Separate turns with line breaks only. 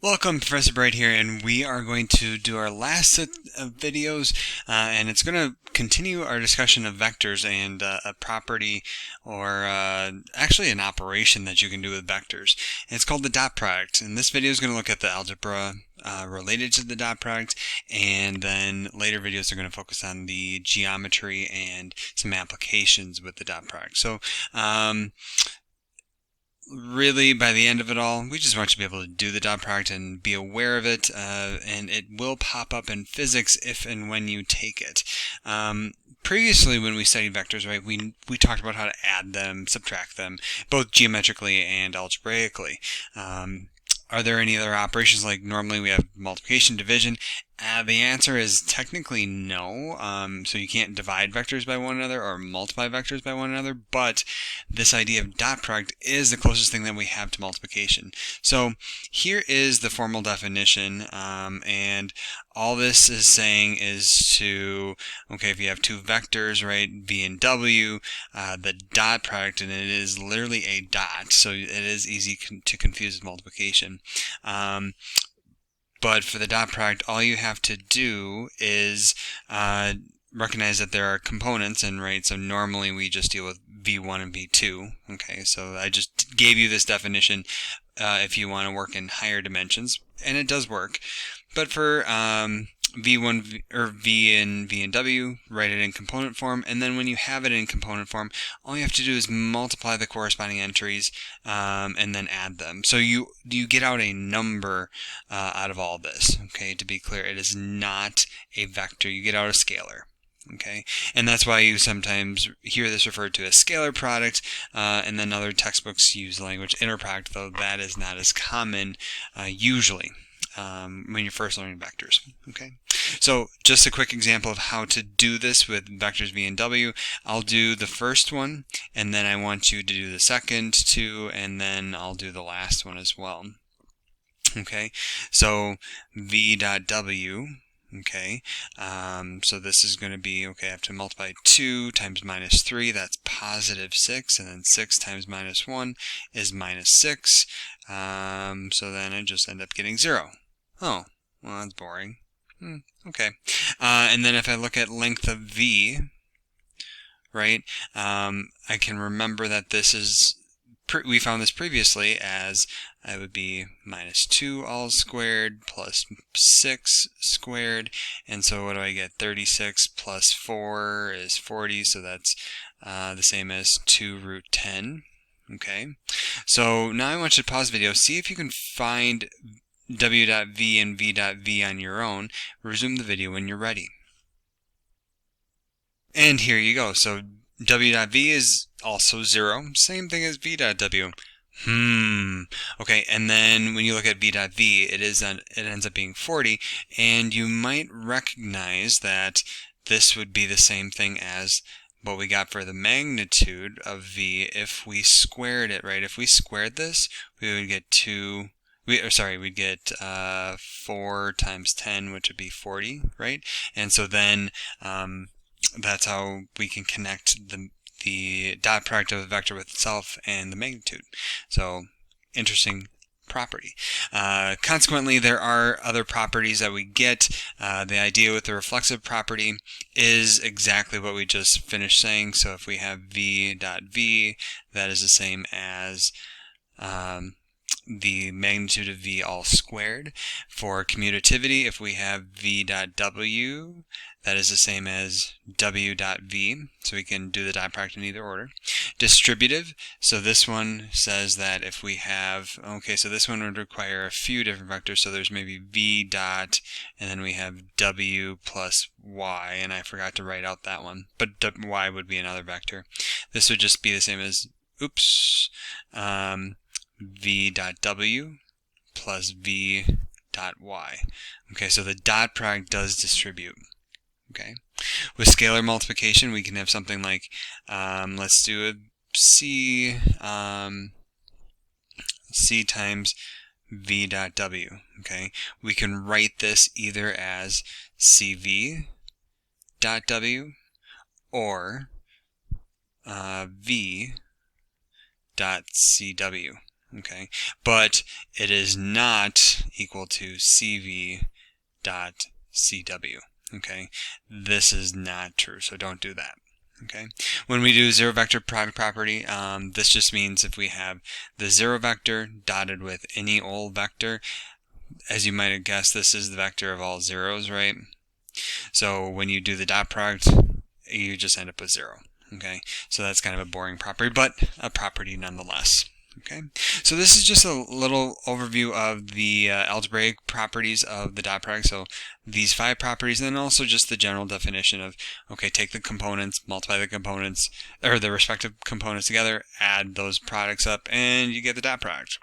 Welcome, Professor Bright here, and we are going to do our last set of videos, and it's going to continue our discussion of vectors and a property, or actually an operation that you can do with vectors. And it's called the dot product, and this video is going to look at the algebra related to the dot product, and then later videos are going to focus on the geometry and some applications with the dot product. So, really, by the end of it all, we just want you to be able to do the dot product and be aware of it, and it will pop up in physics if and when you take it. Previously, when we studied vectors, right, we talked about how to add them, subtract them, both geometrically and algebraically. Are there any other operations like normally we have multiplication, division? The answer is technically no. So you can't divide vectors by one another or multiply vectors by one another, but this idea of dot product is the closest thing that we have to multiplication. So here is the formal definition, and all this is saying is okay, if you have two vectors, right, v and w, the dot product, and it is literally a dot, so it is easy to confuse with multiplication. But for the dot product, all you have to do is recognize that there are components, and right, so normally we just deal with v1 and v2. Okay, so I just gave you this definition if you want to work in higher dimensions, and it does work. But for v1 or v and w, write it in component form, and then when you have it in component form, all you have to do is multiply the corresponding entries and then add them. So you get out a number out of all this. Okay, to be clear, it is not a vector. You get out a scalar. Okay, and that's why you sometimes hear this referred to as scalar product, and then other textbooks use the language inner product, though that is not as common usually when you're first learning vectors. Okay, so just a quick example of how to do this with vectors v and w. I'll do the first one, and then I want you to do the second two, and then I'll do the last one as well. Okay, so v dot w. Okay, so this is going to be, okay, I have to multiply 2 times minus 3, that's positive 6, and then 6 times minus 1 is minus 6, so then I just end up getting 0. Oh, well, that's boring. Okay, and then if I look at length of v, right, I can remember that this is, we found this previously as it would be minus 2 all squared plus 6 squared, and so what do I get? 36 plus 4 is 40, so that's the same as 2 root 10. Okay, so now I want you to pause the video, see if you can find w.v and v.v on your own. Resume the video when you're ready. And here you go. So w.v is also 0, same thing as v.w. Okay, and then when you look at v.v, it ends up being 40, and you might recognize that this would be the same thing as what we got for the magnitude of v if we squared it, right? If we squared this, we would get we'd get 4 times 10, which would be 40, right? And so then that's how we can connect the dot product of a vector with itself and the magnitude. So, interesting property. Consequently, there are other properties that we get. The idea with the reflexive property is exactly what we just finished saying. So if we have v dot v, that is the same as the magnitude of v all squared. For commutativity, if we have v dot w, that is the same as w dot v, so we can do the dot product in either order. Distributive, so this one says that if we have, okay, so this one would require a few different vectors, so there's maybe v dot, and then we have w plus y, and I forgot to write out that one, but y would be another vector. This would just be the same as, v dot w plus v dot y. Okay, so the dot product does distribute. Okay, with scalar multiplication, we can have something like, let's do a c times v dot w. Okay, we can write this either as cv dot w or v dot cw. Okay, but it is not equal to CV dot CW. Okay, this is not true, so don't do that. Okay, when we do zero vector product property, this just means if we have the zero vector dotted with any old vector, as you might have guessed, this is the vector of all zeros, right? So when you do the dot product, you just end up with 0. Okay, so that's kind of a boring property, but a property nonetheless. Okay, so this is just a little overview of the algebraic properties of the dot product. So these 5 properties, and then also just the general definition of, okay, take the components, multiply the components, or the respective components together, add those products up, and you get the dot product.